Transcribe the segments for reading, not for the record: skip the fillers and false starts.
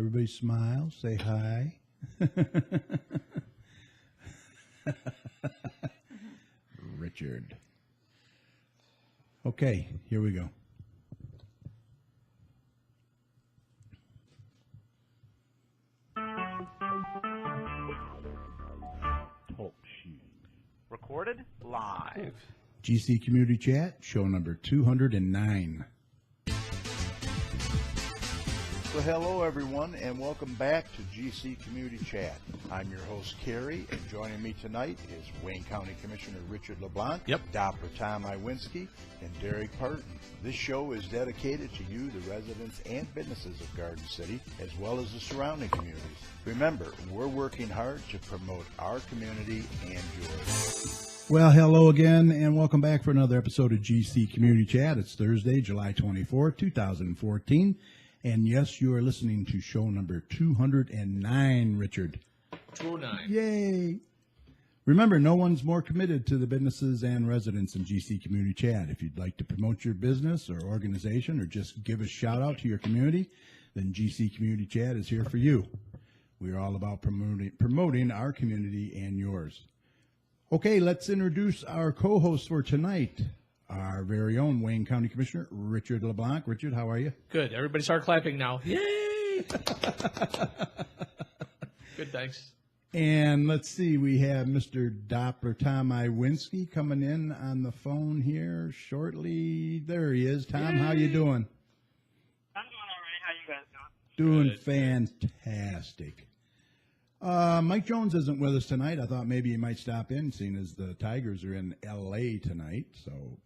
Everybody smile, say hi. Richard. Okay, here we go. Talk shoes. Recorded live. GC Community Chat, show number 209. Well, hello, everyone, and welcome back to GC Community Chat. I'm your host, Kerry, and joining me tonight is Wayne County Commissioner Richard LeBlanc, Dr. Tom Iwinski, and Derek Parton. This show is dedicated to you, the residents and businesses of Garden City, as well as the surrounding communities. Remember, we're working hard to promote our community and yours. Well, hello again, and welcome back for another episode of GC Community Chat. It's Thursday, July 24, 2014. And yes, you are listening to show number 209, Richard. 209. Yay! Remember, no one's more committed to the businesses and residents in GC Community Chat. If you'd like to promote your business or organization or just give a shout out to your community, then GC Community Chat is here for you. We are all about promoting our community and yours. Okay, let's introduce our co-host for tonight. Our very own Wayne County Commissioner, Richard LeBlanc. Richard, how are you? Good. Everybody start clapping now. Yay! Good, thanks. And let's see, we have Mr. Doppler Tom Iwinski coming in on the phone here shortly. There he is. Tom, how you doing? I'm doing all right. How you guys Doing Good. fantastic. Mike Jones isn't with us tonight. I thought maybe he might stop in, seeing as the Tigers are in L.A. tonight. So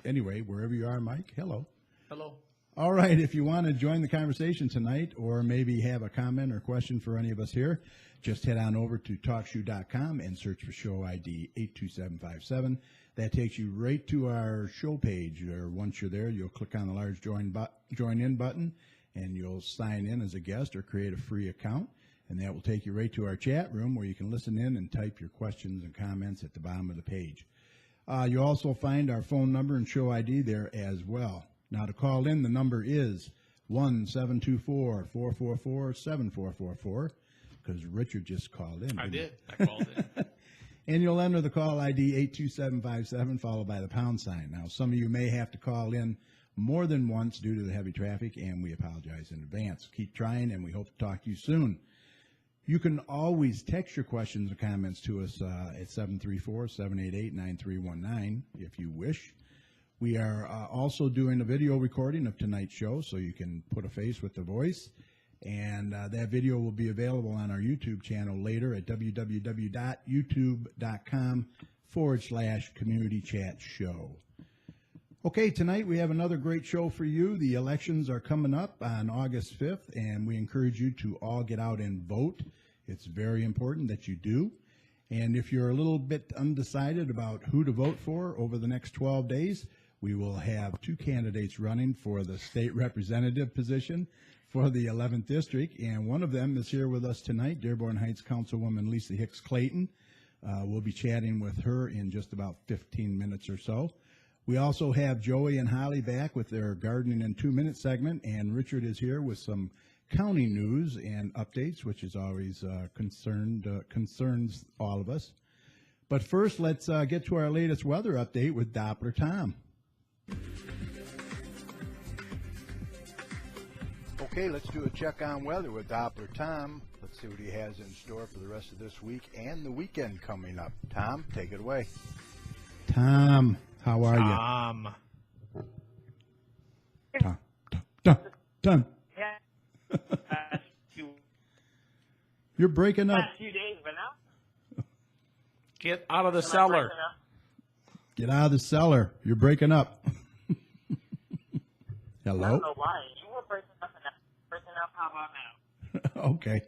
anyway, wherever you are, Mike, hello. Hello. All right, if you want to join the conversation tonight or maybe have a comment or question for any of us here, just head on over to TalkShoe.com and search for show ID 82757. That takes you right to our show page. Or once you're there, you'll click on the large join in button, and you'll sign in as a guest or create a free account. And that will take you right to our chat room where you can listen in and type your questions and comments at the bottom of the page. You'll also find our phone number and show ID there as well. Now, to call in, the number is 1-724-444-7444, because Richard just called in. I did. I called in. And you'll enter the call ID 82757, followed by the pound sign. Now, some of you may have to call in more than once due to the heavy traffic, and we apologize in advance. Keep trying, and we hope to talk to you soon. You can always text your questions or comments to us at 734-788-9319 if you wish. We are also doing a video recording of tonight's show, so you can put a face with the voice. And that video will be available on our YouTube channel later at www.youtube.com/community chat show. Okay, tonight we have another great show for you. The elections are coming up on August 5th, and we encourage you to all get out and vote. It's very important that you do. And if you're a little bit undecided about who to vote for over the next 12 days, we will have two candidates running for the state representative position for the 11th District, and one of them is here with us tonight, Dearborn Heights Councilwoman Lisa Hicks-Clayton. We'll be chatting with her in just about 15 minutes or so. We also have Joey and Holly back with their Gardening in 2 Minute segment, and Richard is here with some county news and updates, which is always concerns all of us. But first, let's get to our latest weather update with Doppler Tom. Okay, let's do a check on weather with Doppler Tom. Let's see what he has in store for the rest of this week and the weekend coming up. Tom, take it away. Tom, how are you? Tom. Yeah. You're breaking up. Last few days, but now Get out of the cellar. Get out of the cellar. You're breaking up. I Hello? don't know why. You were breaking up and now. Breaking up, how about now? Okay.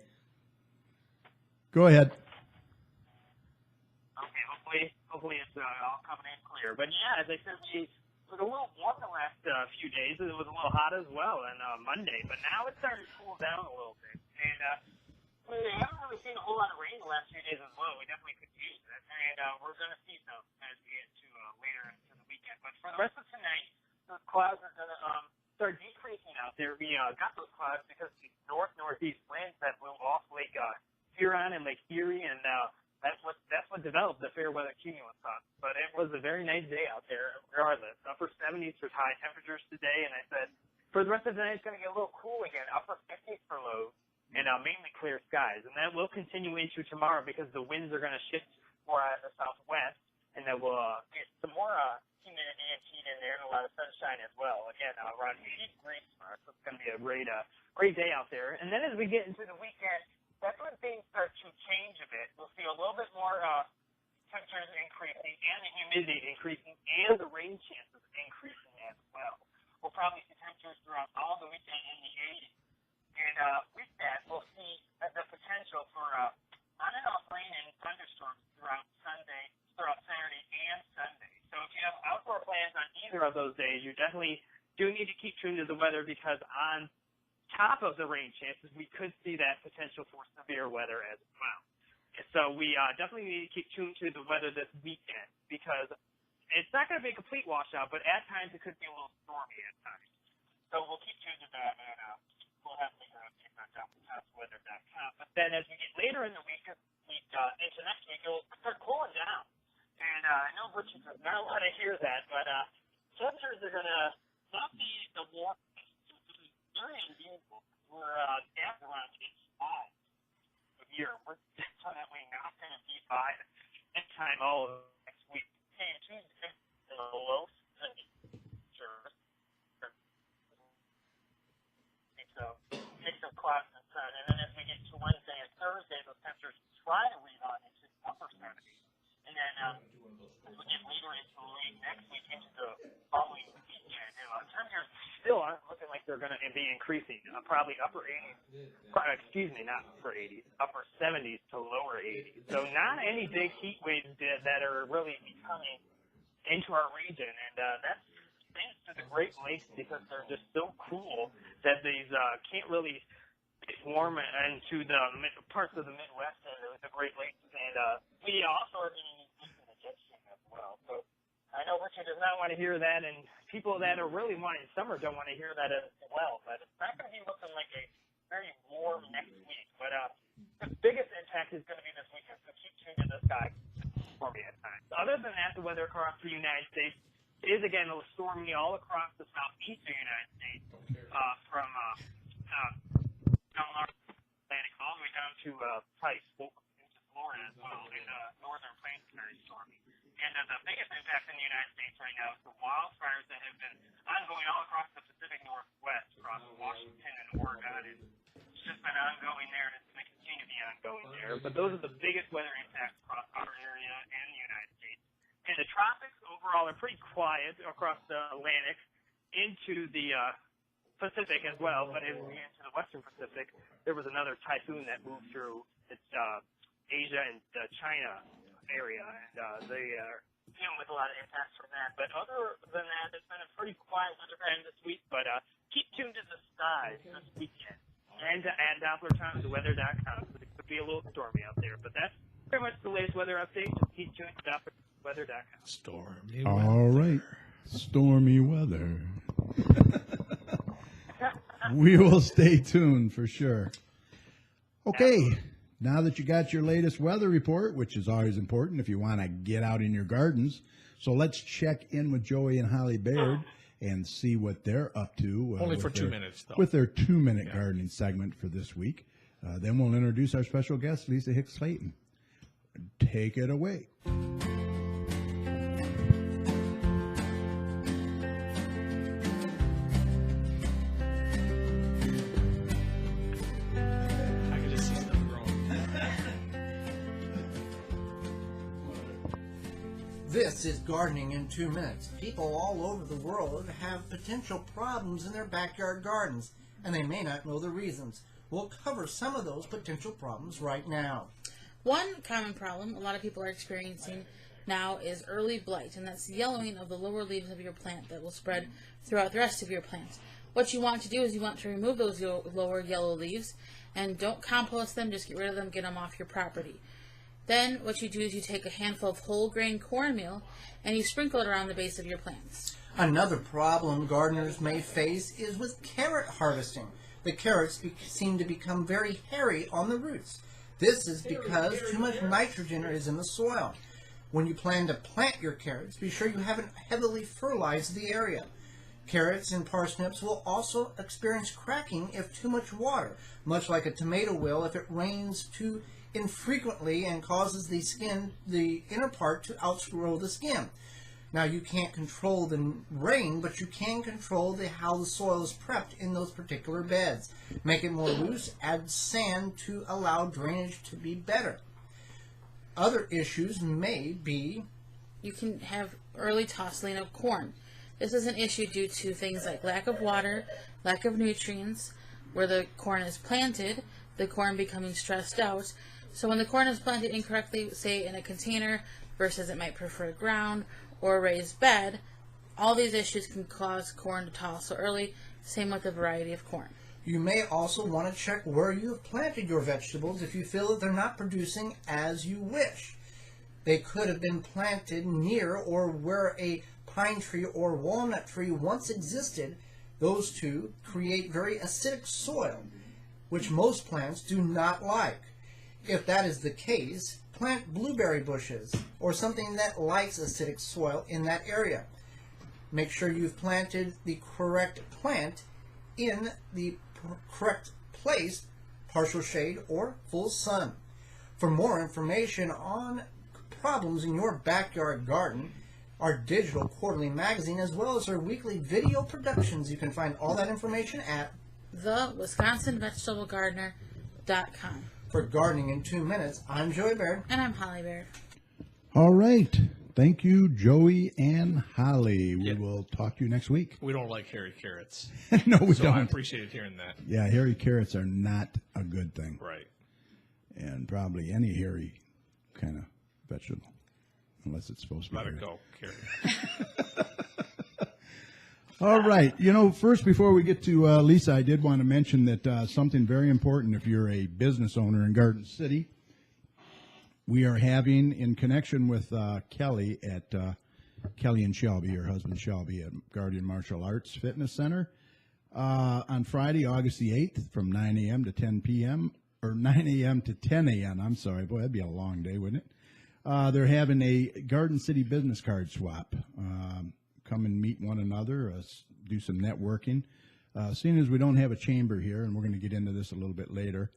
Go ahead. Okay, hopefully it's all coming in clear. But yeah, as I said, it was a little warm the last few days. It was a little hot as well on Monday, but now it's starting to cool down a little bit. And we haven't really seen a whole lot of rain the last few days as well. We definitely could use it, and we're going to see some as we get to later into the weekend. But for the rest of tonight, the clouds are going to start decreasing out out there. We got those clouds because the north-northeast winds that blew off Lake Huron and Lake Erie, and that's what developed the fair weather cumulus. But it was a very nice day out there, regardless. Upper 70s with high temperatures today, and I said for the rest of the night it's going to get a little cool again. Upper 50s for lows, and mainly clear skies, and that will continue into tomorrow because the winds are going to shift more out of the southwest, and that will get some more humidity and heat in there, and a lot of sunshine as well. Again, around 80 degrees tomorrow, so it's going to be a great day out there. And then as we get into the weekend, that's when things start to change a bit. We'll see a little bit more temperatures increasing, and the humidity increasing, and the rain chances increasing as well. We'll probably see temperatures throughout all the weekend in the 80s. And with that, we'll see the potential for on and off rain and thunderstorms throughout Saturday and Sunday. So if you have outdoor plans on either of those days, you definitely do need to keep tuned to the weather, because on top of the rain chances, we could see that potential for severe weather as well. So we definitely need to keep tuned to the weather this weekend, because it's not going to be a complete washout, but at times it could be a little stormy at times. So we'll keep tuned to that, and we'll have later updates on DopplerTimesWeather.com. But then as we get later in the week, into next week, it'll start cooling down. And I know Richard does not want to hear that, but temperatures are going to not be the warmest. It's very unusual. We're at around 85 a year. We're definitely not going to be by this time all of next week. Hey, Tuesday in the low 70s. Sure. So mix of clouds and sun. And then as we get to Wednesday and Thursday, those temperatures try to rebound into the upper 70s. And then as we get later into late next week into the following weekend, temperatures still aren't looking like they're going to be increasing. Probably upper 80s. Excuse me, not upper 80s. Upper 70s to lower 80s. So not any big heat waves that are really becoming into our region. And that's thanks to the Great Lakes, because they're just so cool that these can't really warm into the parts of the Midwest and the Great Lakes. And we also are getting used to the jet stream as well. So I know Richard does not want to hear that, and people that are really wanting summer don't want to hear that as well. But it's not going to be looking like a very warm next week. But the biggest impact is going to be this weekend, so keep tuned to the sky for me at times. Other than that, the weather across the United States is again a little stormy all across the southeastern United States, from Atlantic all the way down to probably into Florida as well, and northern plains very stormy. And the biggest impact in the United States right now is the wildfires that have been ongoing all across the Pacific Northwest, across Washington and Oregon, and it's just been ongoing there, and it's going to continue to be ongoing there. But those are the biggest weather impacts across our area and the United States. And the tropics overall are pretty quiet across the Atlantic into the Pacific as well. But as we get into the Western Pacific, there was another typhoon that moved through Asia and China area, and they are dealing with a lot of impacts from that. But other than that, it's been a pretty quiet weather pattern this week. But keep tuned to the skies this weekend, and to add DopplerTimesWeather.com. It could be a little stormy out there, but that's pretty much the latest weather update. Just keep tuned to DopplerTimesWeather.com. Stormy All right. Stormy weather. We will stay tuned for sure. Okay. Now that you got your latest weather report, which is always important if you want to get out in your gardens, so let's check in with Joey and Holly Baird and see what they're up to. Only for 2 minutes, though. With their 2-minute gardening segment for this week. Then we'll introduce our special guest, Lisa Hicks-Clayton. Take it away. This is Gardening in 2 Minutes. People all over the world have potential problems in their backyard gardens, and they may not know the reasons. We'll cover some of those potential problems right now. One common problem a lot of people are experiencing now is early blight, and that's the yellowing of the lower leaves of your plant that will spread throughout the rest of your plants. What you want to do is you want to remove those lower yellow leaves, and don't compost them, just get rid of them, get them off your property. Then what you do is you take a handful of whole grain cornmeal and you sprinkle it around the base of your plants. Another problem gardeners may face is with carrot harvesting. The carrots seem to become very hairy on the roots. This is because too much nitrogen is in the soil. When you plan to plant your carrots, be sure you haven't heavily fertilized the area. Carrots and parsnips will also experience cracking if too much water, much like a tomato will if it rains too infrequently and causes the inner part to outgrow the skin. Now, you can't control the rain, but you can control how the soil is prepped in those particular beds. Make it more loose, add sand to allow drainage to be better. Other issues may be... You can have early tossing of corn. This is an issue due to things like lack of water, lack of nutrients, where the corn is planted, the corn becoming stressed out. So when the corn is planted incorrectly, say in a container versus it might prefer ground or a raised bed, all these issues can cause corn to toss so early. Same with the variety of corn. You may also want to check where you have planted your vegetables if you feel that they're not producing as you wish. They could have been planted near or where a pine tree or walnut tree once existed. Those two create very acidic soil, which most plants do not like. If that is the case, plant blueberry bushes or something that likes acidic soil in that area. Make sure you've planted the correct plant in the correct place, partial shade or full sun. For more information on problems in your backyard garden, our digital quarterly magazine, as well as our weekly video productions, you can find all that information at thewisconsinvegetablegardener.com. For Gardening in 2 Minutes, I'm Joey Baird. And I'm Holly Baird. All right. Thank you, Joey and Holly. We will talk to you next week. We don't like hairy carrots. No, we So don't. I appreciated hearing that. Yeah, hairy carrots are not a good thing. Right. And probably any hairy kind of vegetable, unless it's supposed to be Let hairy. it go, Carrie. All right. You know, first, before we get to Lisa, I did want to mention that something very important if you're a business owner in Garden City. We are having, in connection with Kelly at Kelly and Shelby, her husband Shelby, at Guardian Martial Arts Fitness Center, on Friday, August the 8th, from 9 a.m. to 10 p.m., or 9 a.m. to 10 a.m., I'm sorry. Boy, that'd be a long day, wouldn't it? They're having a Garden City business card swap. Come and meet one another, do some networking. Seeing as we don't have a chamber here, and we're going to get into this a little bit later,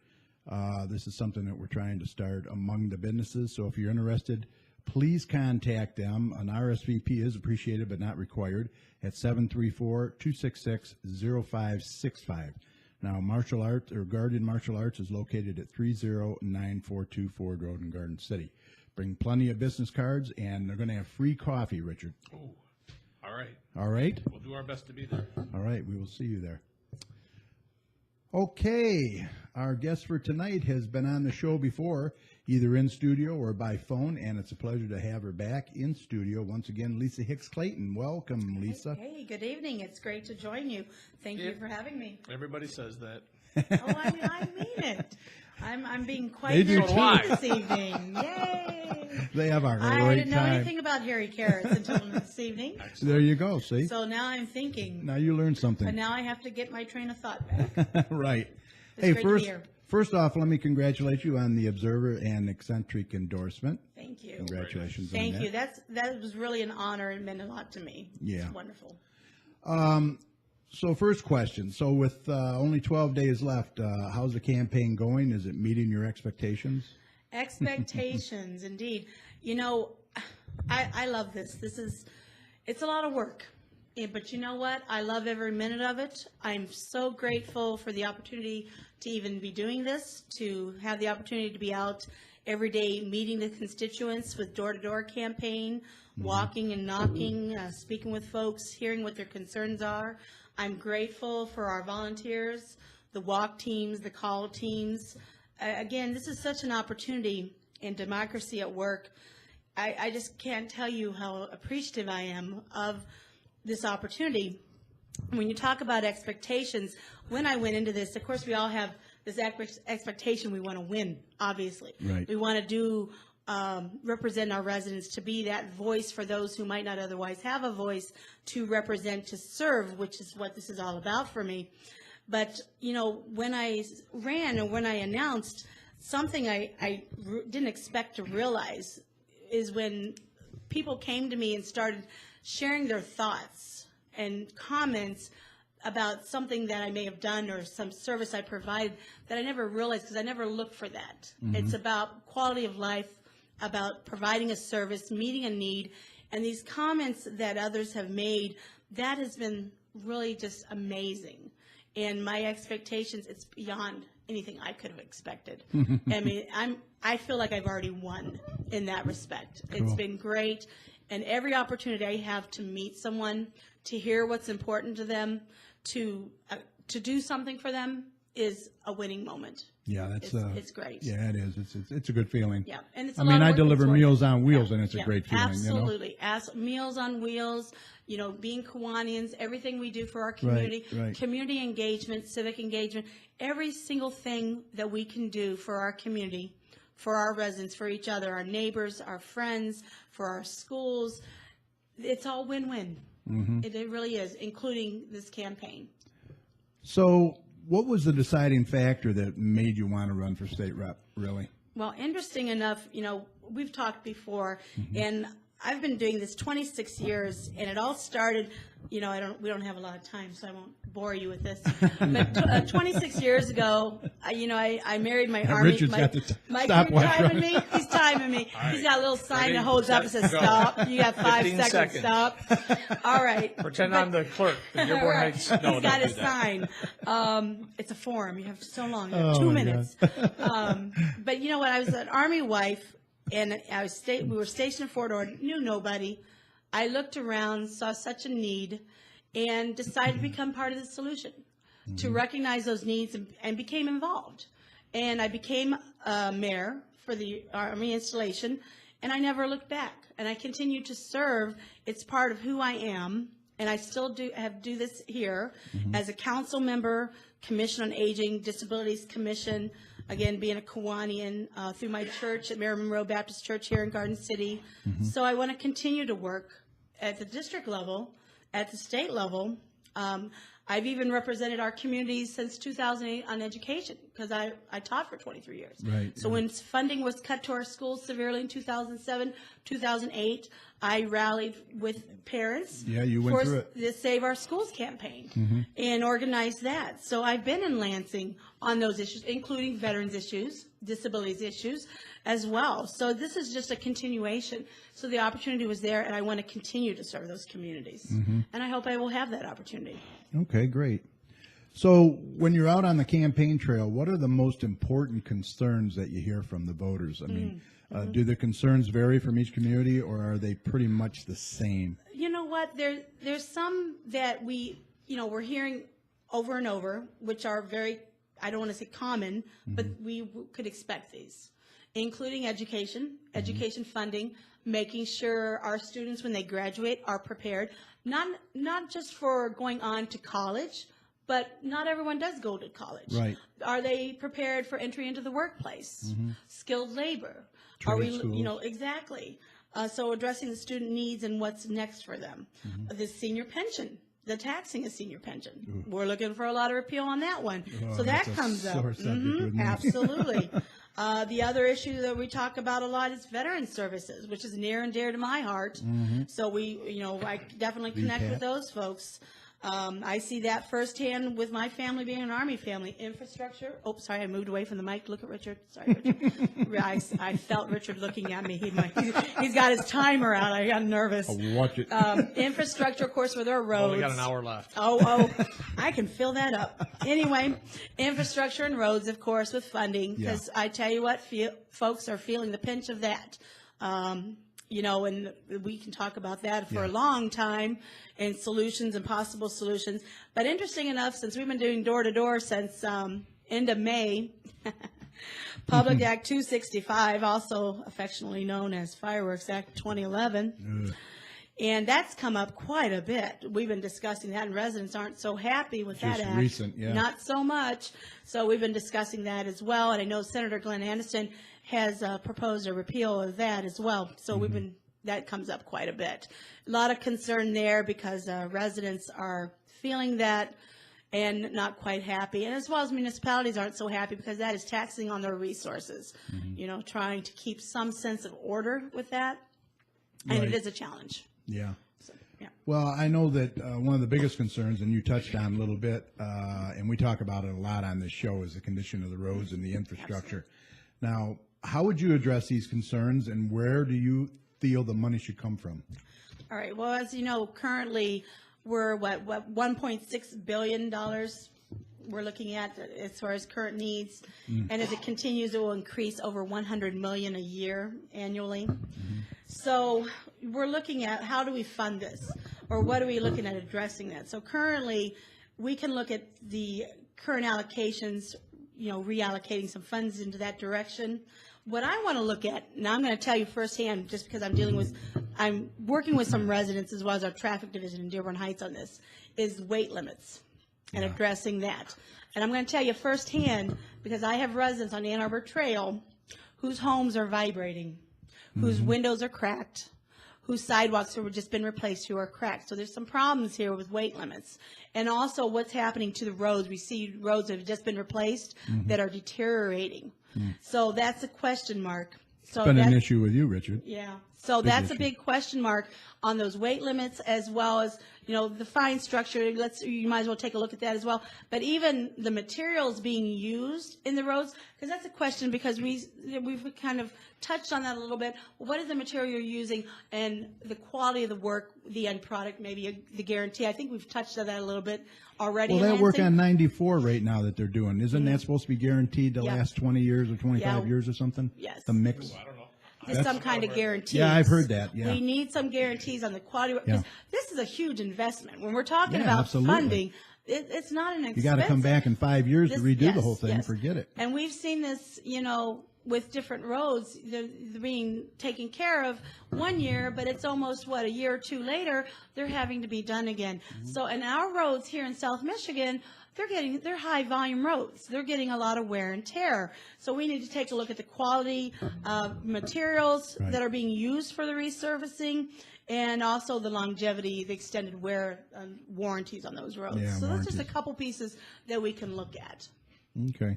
this is something that we're trying to start among the businesses. So if you're interested, please contact them. An RSVP is appreciated but not required at 734-266-0565. Now, Martial Arts, or Guardian Martial Arts, is located at 309424 Ford Road in Garden City. Bring plenty of business cards, and they're going to have free coffee, Richard. Ooh. All right. All right? We'll do our best to be there. All right, we will see you there. Okay, our guest for tonight has been on the show before, either in studio or by phone, and it's a pleasure to have her back in studio once again. Lisa Hicks-Clayton. Welcome, Lisa. Hey, good evening. It's great to join you. Thank you for having me. Everybody says that. Oh, I mean it. I'm being They quite do entertained too. this evening. Yay! They have our I great didn't know time. anything about hairy carrots until this evening. There you go, see? So now I'm thinking, Now you learned but something. now I have to get my train of thought back. Right. It's Hey, great to be here. first off, let me congratulate you on the Observer and Eccentric endorsement. Thank you. Congratulations on Thank that. you. That was really an honor and meant a lot to me. Yeah. It's wonderful. So first question. So with only 12 days left, how's the campaign going? Is it meeting your expectations? Expectations, indeed. You know, I love this. It's a lot of work. But you know what? I love every minute of it. I'm so grateful for the opportunity to even be doing this, to have the opportunity to be out every day meeting the constituents with door-to-door campaign, walking and knocking, speaking with folks, hearing what their concerns are. I'm grateful for our volunteers, the walk teams, the call teams. Again, this is such an opportunity in democracy at work. I just can't tell you how appreciative I am of this opportunity. When you talk about expectations, when I went into this, of course, we all have this expectation we want to win, obviously. Right. We want to do represent our residents, to be that voice for those who might not otherwise have a voice, to represent, to serve, which is what this is all about for me. But, when I ran and when I announced, something I didn't expect to realize is when people came to me and started sharing their thoughts and comments about something that I may have done or some service I provided that I never realized because I never looked for that. It's about quality of life, about providing a service, meeting a need, and these comments that others have made, that has been really just amazing. And my expectations, it's beyond anything I could have expected. I mean, I feel like I've already won in that respect. Cool. It's been great, and every opportunity I have to meet someone, to hear what's important to them, to do something for them is a winning moment. Yeah, it's great. Yeah, it is. It's a good feeling. Yeah, and it's. I deliver Meals on Wheels, and it's a great feeling. Absolutely, Meals on Wheels. Being Kiwanians, everything we do for our community, right. Community engagement, civic engagement, every single thing that we can do for our community, for our residents, for each other, our neighbors, our friends, for our schools, it's all win-win. It really is, including this campaign. So, what was the deciding factor that made you want to run for state rep, really? Well, interesting enough, we've talked before, and I've been doing this 26 years, and it all started, we don't have a lot of time, so I won't bore you with this. But 26 years ago, I married my Army. Richard's got the stopwatch timing me. He's timing me. Right. He's got a little sign Ready, that holds up and says, go. stop. You got 5 15 seconds. Stop. All right. Pretend I'm the clerk. The Dearborn Right. Heights. No, He's got don't a do that. sign. It's a form. You have so long. You have Oh, 2 my minutes. But you know what? I was an Army wife, and we were stationed in Fort Ord, knew nobody. I looked around, saw such a need, and decided to become part of the solution, to recognize those needs, and became involved. And I became mayor for the Army installation, and I never looked back. And I continue to serve. It's part of who I am, and I still do this here as a council member, Commission on Aging, Disabilities Commission, again, being a Kiwanian, through my church at Mary Monroe Baptist Church here in Garden City. So I want to continue to work at the district level, at the state level. I've even represented our communities since 2008 on education, because I taught for 23 years. Right. So when funding was cut to our schools severely in 2007, 2008, I rallied with parents. Yeah, you went for through it. the Save Our Schools campaign and organized that. So I've been in Lansing on those issues, including veterans issues, disabilities issues as well. So this is just a continuation. So the opportunity was there, and I want to continue to serve those communities. And I hope I will have that opportunity. Okay, great. So when you're out on the campaign trail, what are the most important concerns that you hear from the voters? I mean, do the concerns vary from each community, or are they pretty much the same? You know what? There's some that we're hearing over and over, which are very, I don't want to say common, but we could expect these, including education funding, making sure our students, when they graduate, are prepared, not just for going on to college, but not everyone does go to college. Right. Are they prepared for entry into the workplace? Skilled labor? Trade schools. Exactly. So addressing the student needs and what's next for them. The senior pension, the taxing a senior pension. We're looking for a lot of repeal on that one. So that that's a comes up. sore subject with me. Absolutely. The other issue that we talk about a lot is veteran services, which is near and dear to my heart. So I definitely connect with those folks. I see that firsthand with my family being an Army family. Infrastructure. Oh, sorry, I moved away from the mic. Look at Richard. Sorry, Richard. I felt Richard looking at me. He's got his timer out. I got nervous. I'll watch it. Infrastructure, of course, with our roads. Only got an hour left. Oh, I can fill that up. Anyway, infrastructure and roads, of course, with funding, because I tell you what, folks are feeling the pinch of that. And we can talk about that for a long time, and solutions and possible solutions. But interesting enough, since we've been doing door-to-door since end of May, Public Act 265, also affectionately known as Fireworks Act 2011, and that's come up quite a bit. We've been discussing that, and residents aren't so happy with that act. Recent, yeah. Not so much. So we've been discussing that as well, and I know Senator Glenn Anderson has proposed a repeal of that as well. So that comes up quite a bit. A lot of concern there because residents are feeling that and not quite happy, and as well as municipalities aren't so happy because that is taxing on their resources. Trying to keep some sense of order with that, and Right. it is a challenge. Yeah. So, yeah. Well, I know that one of the biggest concerns, and you touched on a little bit, and we talk about it a lot on this show, is the condition of the roads and the infrastructure. Now, how would you address these concerns, and where do you feel the money should come from? All right. Well, as you know, currently we're what $1.6 billion we're looking at as far as current needs, and as it continues, it will increase over 100 million a year annually. So we're looking at how do we fund this, or what are we looking at addressing that? So currently, we can look at the current allocations, reallocating some funds into that direction. What I want to look at, now I'm going to tell you firsthand, just because I'm working with some residents as well as our traffic division in Dearborn Heights on this, is weight limits and addressing that. And I'm going to tell you firsthand, because I have residents on Ann Arbor Trail whose homes are vibrating, whose windows are cracked, whose sidewalks have just been replaced who are cracked. So there's some problems here with weight limits. And also what's happening to the roads. We see roads that have just been replaced that are deteriorating. So that's a question mark. So It's been an that's- issue with you, Richard. Yeah, so Big that's issue. a big question mark on those weight limits, as well as, the fine structure. You might as well take a look at that as well. But even the materials being used in the roads, because that's a question, because we've kind of touched on that a little bit. What is the material you're using, and the quality of the work, the end product, maybe the guarantee. I think we've touched on that a little bit already. Well, in that work Lansing. on 94 right now that they're doing, isn't that supposed to be guaranteed to Yeah. last 20 years or 25 Yeah. years or something? Yes. The mix? There's some kind of guarantees. Yeah, I've heard that, yeah. We need some guarantees on the quality, Yeah. because this is a huge investment. When we're talking Yeah, about absolutely. funding, it's not an You expensive. got to come back in 5 years to redo the Yes, whole thing. yes. Forget it. And we've seen this, with different roads, they're being taken care of one year, but it's almost, a year or two later, they're having to be done again. So, and our roads here in South Michigan, they're high volume roads. They're getting a lot of wear and tear. So we need to take a look at the quality of materials Right. that are being used for the resurfacing, and also the longevity, the extended wear warranties on those roads. Yeah, So that's just a warranties. couple pieces that we can look at. Okay.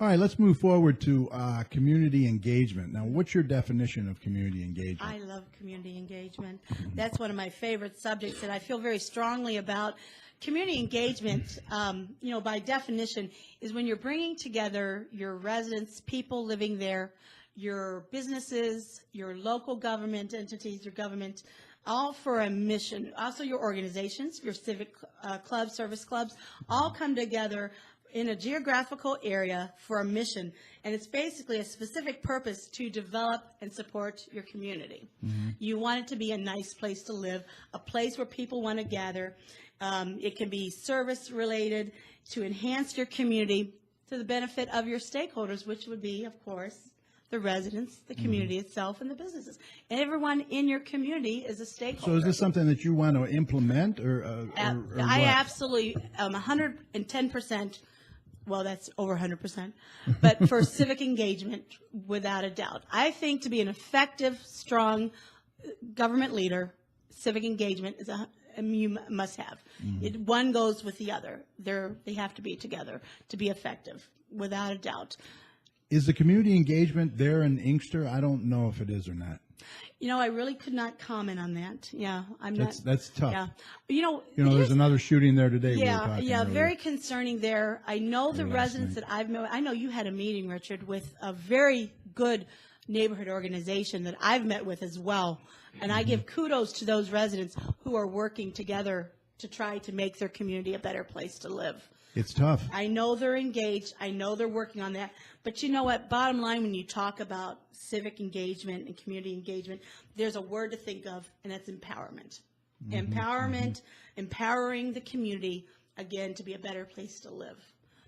All right, let's move forward to community engagement. Now, what's your definition of community engagement? I love community engagement. That's one of my favorite subjects that I feel very strongly about. Community engagement, by definition, is when you're bringing together your residents, people living there, your businesses, your local government entities, your government, all for a mission. Also your organizations, your civic clubs, service clubs, all come together in a geographical area for a mission. And it's basically a specific purpose to develop and support your community. You want it to be a nice place to live, a place where people want to gather. It can be service related to enhance your community to the benefit of your stakeholders, which would be, of course, the residents, the community itself, and the businesses. And everyone in your community is a stakeholder. So is this something that you want to implement or I what? absolutely, 110%, well, that's over 100%, but for civic engagement, without a doubt. I think to be an effective, strong government leader, civic engagement is you must have. One goes with the other. They have to be together to be effective, without a doubt. Is the community engagement there in Inkster? I don't know if it is or not. I really could not comment on that. Yeah, I'm That's tough. Yeah, There's another shooting there today. we were Yeah, talking yeah, earlier. very concerning there. I know the Or last residents night. that I've met. I know you had a meeting, Richard, with a very good neighborhood organization that I've met with as well. And I give kudos to those residents who are working together to try to make their community a better place to live. It's tough. I know they're engaged. I know they're working on that. But you know what? Bottom line, when you talk about civic engagement and community engagement, there's a word to think of, and that's empowerment. Empowerment, empowering the community, again, to be a better place to live.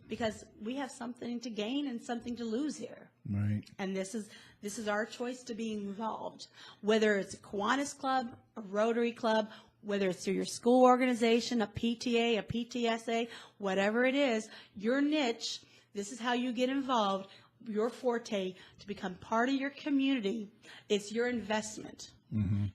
Because we have something to gain and something to lose here. Right. And this is our choice to be involved. Whether it's a Kiwanis Club, a Rotary Club, whether it's through your school organization, a PTA, a PTSA, whatever it is, your niche, this is how you get involved. your forte to become part of your community. It's your investment.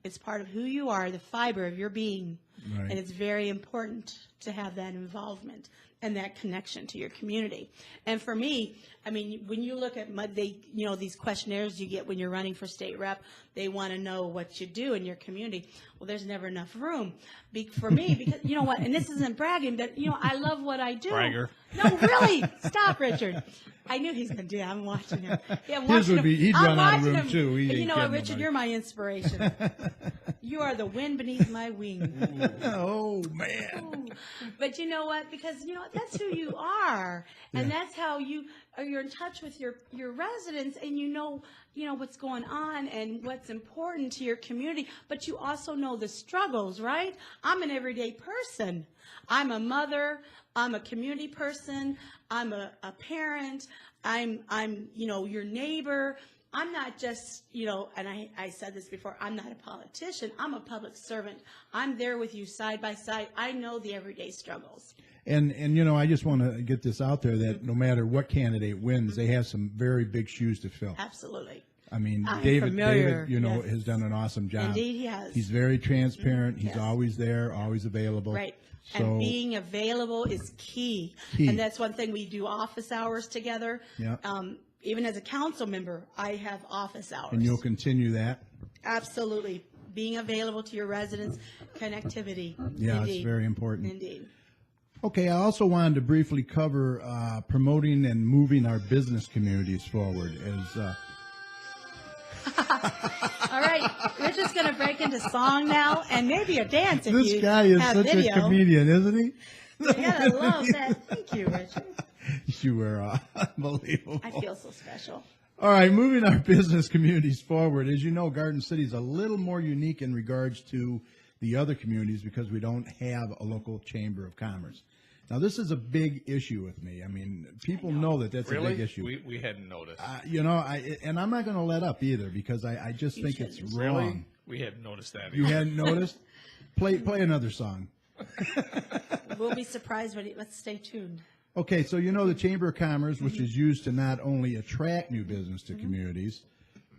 It's part of who you are, the fiber of your being. Right. And it's very important to have that involvement and that connection to your community. And for me, I mean, when you look at these questionnaires you get when you're running for state rep, they want to know what you do in your community. Well, there's never enough room for me because, you know what, and this isn't bragging, but, I love what I do. Bragger. No, really. Stop, Richard. I knew he's going to do that. I'm watching him. Yeah, I'm His watching would be, he'd I'm run out of watching room him. too. He And ain't you know what, kidding Richard, nobody. you're my inspiration. You are the wind beneath my wing. Oh, man. Ooh. But you know what? Because that's who you are, and that's how you're in touch with your residents, and you know what's going on and what's important to your community. But you also know the struggles, right? I'm an everyday person. I'm a mother. I'm a community person. I'm a parent. I'm your neighbor. I'm not just, and I said this before, I'm not a politician. I'm a public servant. I'm there with you side by side. I know the everyday struggles. And I just want to get this out there that no matter what candidate wins, they have some very big shoes to fill. Absolutely. I mean, I'm David, familiar, yes. has done an awesome job. Indeed, he has. He's very transparent. He's Yes. always there, always available. Right. So, And being available is key. Key. And that's one thing we do office hours together. Yeah. Even as a council member, I have office hours. and you'll continue that. Absolutely. Being available to your residents, connectivity. Yeah, Indeed. it's very important. Indeed. Okay, I also wanted to briefly cover promoting and moving our business communities forward. All right, Richard's going to break into song now and maybe a dance if This you guy is have such video. a comedian, isn't he? You gotta love that. Thank you, Richard. You were unbelievable. I feel so special. All right, moving our business communities forward. As you know, Garden City is a little more unique in regards to the other communities because we don't have a local chamber of commerce. Now, this is a big issue with me. I mean, people know that that's a Really? big issue. We hadn't noticed. And I'm not going to let up either because I just think it's shouldn't. wrong. Really? We hadn't noticed that. You hadn't noticed? Play another song. We'll be surprised when let's stay tuned. Okay, so the Chamber of Commerce, which is used to not only attract new business to communities,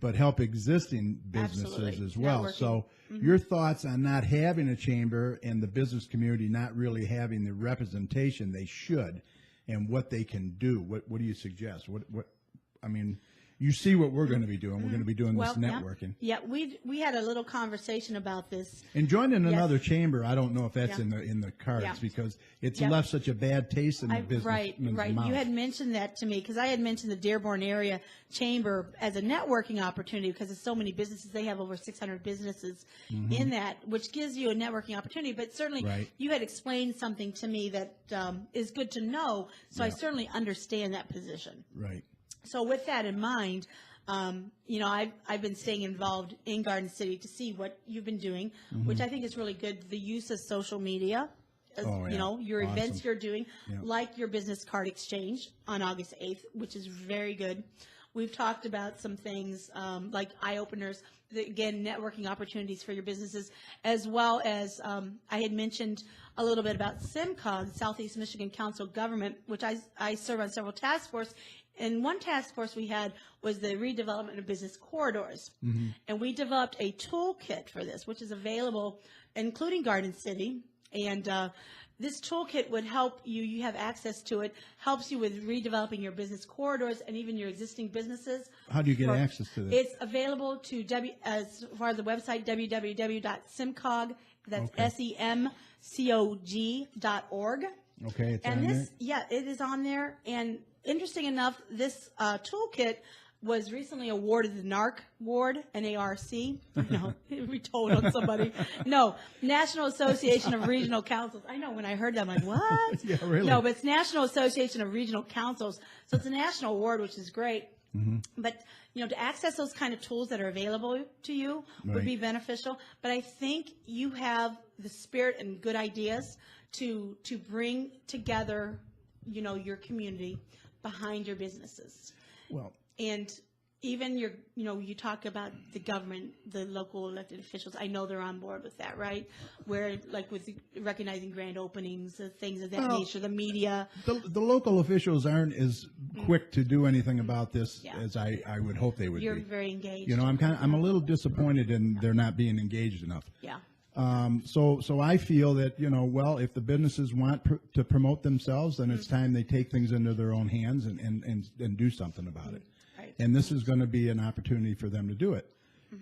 but help existing businesses Absolutely. as well. Networking. So your thoughts on not having a chamber and the business community not really having the representation they should and what they can do. What do you suggest? You see what we're going to be doing. We're going to be doing this networking. Yeah, we had a little conversation about this. And joining Yes. another chamber, I don't know if that's Yeah. in the cards Yeah. because it's Yeah. left such a bad taste in the businessman's Right. mouth. You had mentioned that to me because I had mentioned the Dearborn area chamber as a networking opportunity because there's so many businesses. They have over 600 businesses in that, which gives you a networking opportunity. But certainly, Right. you had explained something to me that is good to know. So I certainly understand that position. Right. So with that in mind, I've been staying involved in Garden City to see what you've been doing, which I think is really good. The use of social media, Oh, yeah. your Awesome. events you're doing, Yeah. like your business card exchange on August 8th, which is very good. We've talked about some things like eye openers, again, networking opportunities for your businesses, as well as I had mentioned a little bit about SIMCOG, Southeast Michigan Council of Government, which I serve on several task forces. And one task force we had was the redevelopment of business corridors. And we developed a toolkit for this, which is available, including Garden City. And this toolkit would help you. You have access to it, helps you with redeveloping your business corridors and even your existing businesses. How do you get access to this? It's available to as far as the website, www.simcog, that's Okay. SEMCOG.org. Okay, it's And on this, there? yeah, it is on there. And interesting enough, this toolkit was recently awarded the NARC award, NARC. No, we told on somebody. No, National Association of Regional Councils. I know when I heard that, I'm like, what? Yeah, really? No, but it's National Association of Regional Councils. So it's a national award, which is great. But, to access those kind of tools that are available to you would Right. be beneficial. But I think you have the spirit and good ideas to bring together, your community behind your businesses. Well, And, even you talk about the government, the local elected officials. I know they're on board with that, right? Where like with recognizing grand openings, things of that nature, the media. The local officials aren't as quick to do anything about this as I would hope they would You're be. very engaged. You know, I'm a little disappointed in they're not being engaged enough. Yeah. So I feel that, well, if the businesses want to promote themselves, then it's time they take things into their own hands and do something about it. Right. And this is going to be an opportunity for them to do it.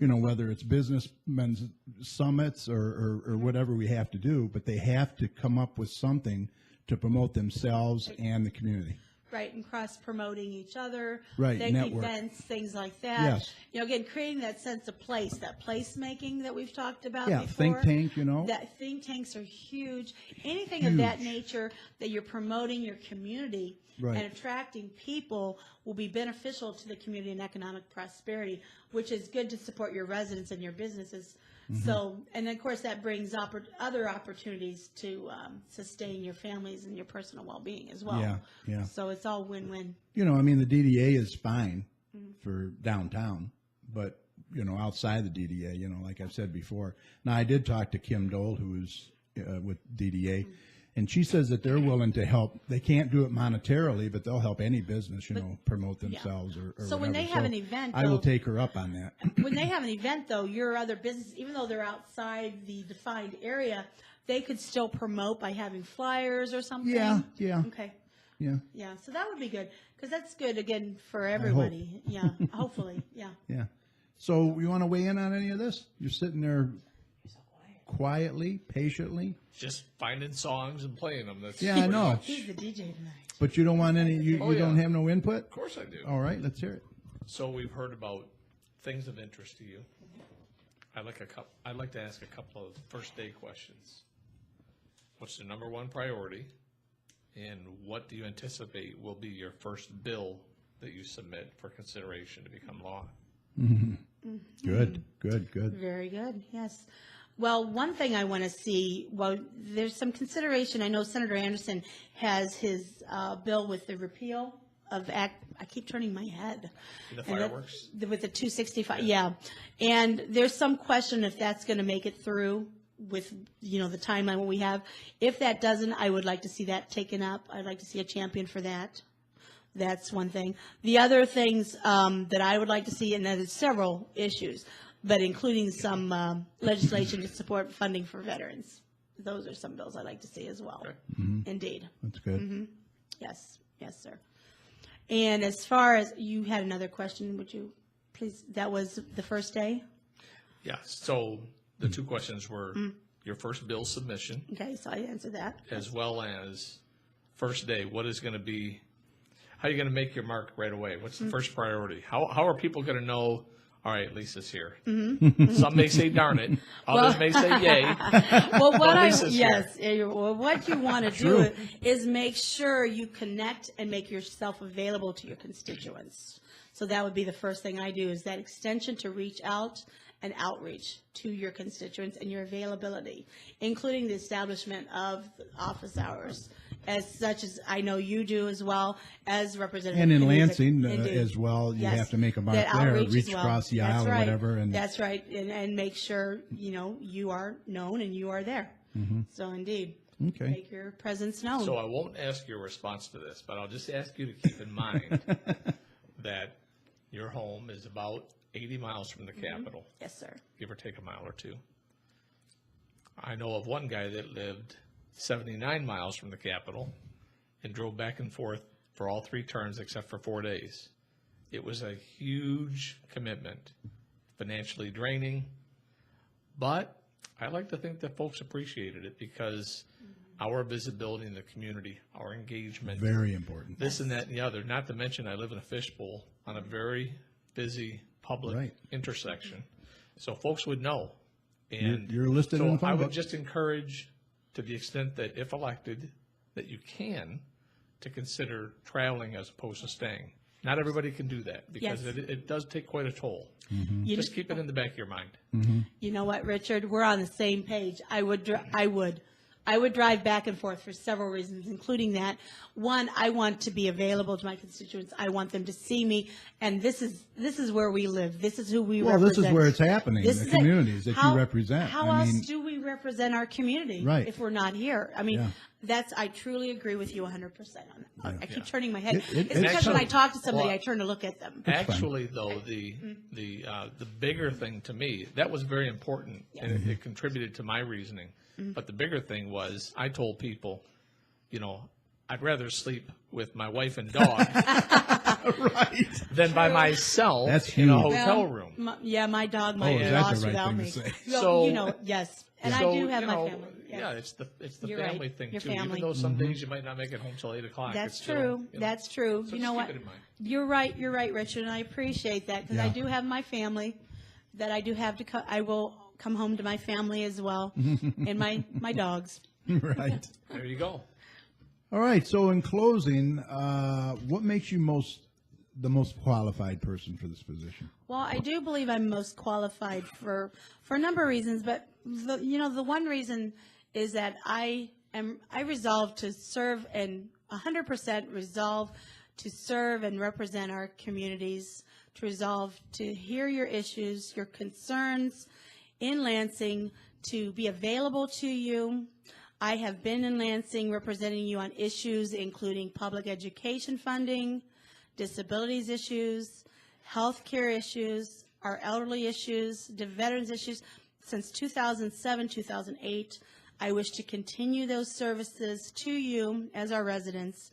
Whether it's businessmen's summits or whatever we have to do, but they have to come up with something to promote themselves and the community. Right, and cross-promoting each other. Right, big network. events, things like that. Yes. Again, creating that sense of place, that place-making that we've talked about Yeah, before. think tank, That think tanks are huge. Anything of that nature that you're promoting your community Right. and attracting people will be beneficial to the community and economic prosperity, which is good to support your residents and your businesses. So, and of course, that brings other opportunities to sustain your families and your personal well-being as well. Yeah. So it's all win-win. The DDA is fine for downtown, but, outside the DDA, like I've said before. Now, I did talk to Kim Dole, who is with DDA, and she says that they're willing to help. They can't do it monetarily, but they'll help any business, promote themselves or So when whatever. they have an event, I will though- take her up on that. When they have an event, though, your other business, even though they're outside the defined area, they could still promote by having flyers or something? Yeah. Okay. Yeah. Yeah, so that would be good, because that's good, again, for everybody. Yeah, hopefully, yeah. Yeah. So you want to weigh in on any of this? You're sitting there quietly, patiently. Just finding songs and playing them. That's Yeah, I pretty know. much- He's the DJ tonight. But you don't want any, you don't have no input? Of course I do. All right, let's hear it. So we've heard about things of interest to you. I'd like to ask a couple of first day questions. What's the number one priority? And what do you anticipate will be your first bill that you submit for consideration to become law? Good. Very good, yes. Well, one thing I want to see, there's some consideration. I know Senator Anderson has his bill with the repeal of Act, I keep turning my head. The And that- fireworks? With the 265, yeah. And there's some question if that's going to make it through with, the timeline what we have. If that doesn't, I would like to see that taken up. I'd like to see a champion for that. That's one thing. The other things that I would like to see, and that is several issues, but including some legislation to support funding for veterans. Those are some bills I'd like to see as well. Okay. Indeed. That's good. Yes, sir. And as far as, you had another question, would you please, that was the first day? Yeah, so the two questions were your first bill submission, Okay, so I answered that. as well as first day, what is going to be, how are you going to make your mark right away? What's the first priority? How are people going to know, all right, Lisa's here? Some may say darn it, others may say yay. Well, what Lisa's what you want to do is make sure you connect and make yourself available to your constituents. So that would be the first thing I do, is that extension to reach out and outreach to your constituents and your availability, including the establishment of office hours, as such as I know you do as well as Representative. And in Kennedy. Lansing Indeed. as well, you Yes. have to make a mark That there, outreach as reach well. across the That's aisle or right. whatever. And That's right, and make sure, you are known and you are there. So indeed, Okay. make your presence known. So I won't ask your response to this, but I'll just ask you to keep in mind that your home is about 80 miles from the Capitol, Yes, sir. give or take a mile or two. I know of one guy that lived 79 miles from the Capitol and drove back and forth for all three terms except for 4 days. It was a huge commitment, financially draining, but I like to think that folks appreciated it because our visibility in the community, our engagement, very important. this and that and the other, not to mention I live in a fishbowl on a very busy public Right. intersection. So folks would know. And You're listed in the so phone I would book. just encourage, to the extent that if elected, that you can, to consider traveling as opposed to staying. Not everybody can do that because Yes. it does take quite a toll. You- Just keep it in the back of your mind. You know what, Richard? We're on the same page. I would I would drive back and forth for several reasons, including that. One, I want to be available to my constituents. I want them to see me, and this is where we live. This is who we Well, represent. this is where it's happening, This the is it. communities that How- you represent. How I else mean, do we represent our community Right. if we're not here? I mean, Yeah. I truly agree with you 100% on that. I keep turning my head. It- it's because when I actually- talk to somebody, well, I turn to look at them. Actually, though, the bigger thing to me, that was very important, and it contributed to my reasoning. But the bigger thing was, I told people, I'd rather sleep with my wife and dog right. than by myself That's in a huge. hotel Well, room. My dog Oh, might is get that the lost right without thing to me. say? So, yes. And So, I do have my family. Yeah, it's the You're family right. thing Your too. family. Even though some days you might not make it home till 8 o'clock. That's it's still, true. That's true. So You just know keep what? it in mind. You're right, Richard, and I appreciate that because I Yeah. do have my family that I do have to. I will come home to my family as well, and my dogs. Right. There you go. All right. So in closing, what makes you the most qualified person for this position? Well, I do believe I'm most qualified for a number of reasons, but the one reason is that I resolve to serve and 100% resolve to serve and represent our communities, to resolve to hear your issues, your concerns in Lansing, to be available to you. I have been in Lansing representing you on issues including public education funding, disabilities issues, health care issues, our elderly issues, the veterans issues. Since 2007, 2008, I wish to continue those services to you as our residents,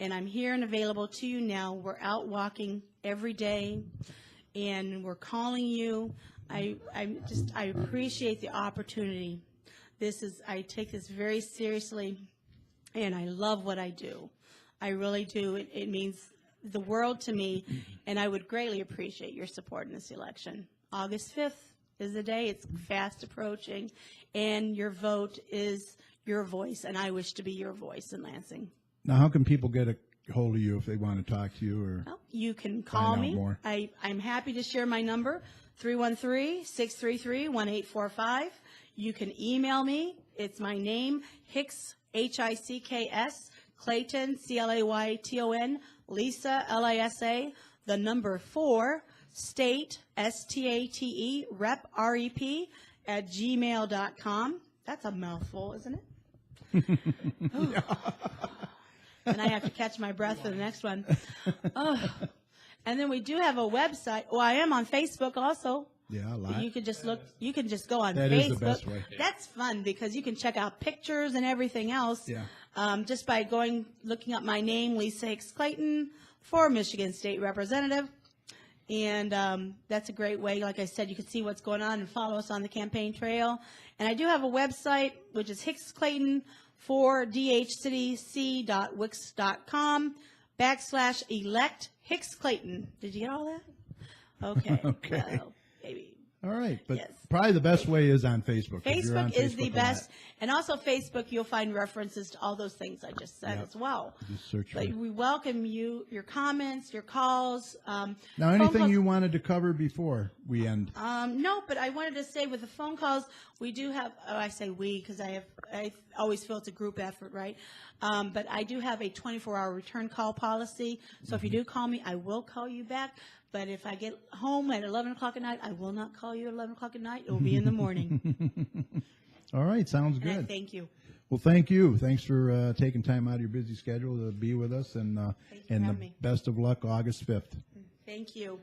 and I'm here and available to you now. We're out walking every day, and we're calling you. I appreciate the opportunity. I take this very seriously, and I love what I do. I really do. It means the world to me, and I would greatly appreciate your support in this election. August 5th is the day. It's fast approaching, and your vote is your voice, and I wish to be your voice in Lansing. Now, how can people get a hold of you if they want to talk to you or? Well, you can call Find out me. more. I'm happy to share my number, 313-633-1845. You can email me. It's my name, Hicks, Hicks, Clayton, Clayton, Lisa, Lisa, the number 4, state, STATE, rep, REP, @gmail.com. That's a mouthful, isn't it? And I have to catch my breath for the next one. Oh. And then we do have a website. Well, I am on Facebook also. Yeah, a lot. You can just look. You can just go on That Facebook. is the best way. That's fun because you can check out pictures and everything else. Yeah. Just by looking up my name, Lisa Hicks-Clayton, for Michigan State Representative, and that's a great way. Like I said, you can see what's going on and follow us on the campaign trail. And I do have a website which is Hicks-Clayton for dhcity.wix.com/elect Hicks-Clayton. Did you get all that? Okay. Okay. Well, maybe. All right, but Yes. probably the best way is on Facebook. 'cause you're on Facebook is the Facebook a best. lot. And also Facebook, you'll find references to all those things I just said Yep. as well. Just search for But it. we welcome your comments, your calls. Now, phone anything calls. you wanted to cover before we end? No, but I wanted to say with the phone calls, we do have, I say we because I always feel it's a group effort, right? But I do have a 24-hour return call policy. So if you do call me, I will call you back. But if I get home at 11 o'clock at night, I will not call you at 11 o'clock at night. It will be in the morning. All right, sounds And I good. thank you. Well, thank you. Thanks for taking time out of your busy schedule to be with us, and Thank you for the having me. best of luck August 5th. Thank you.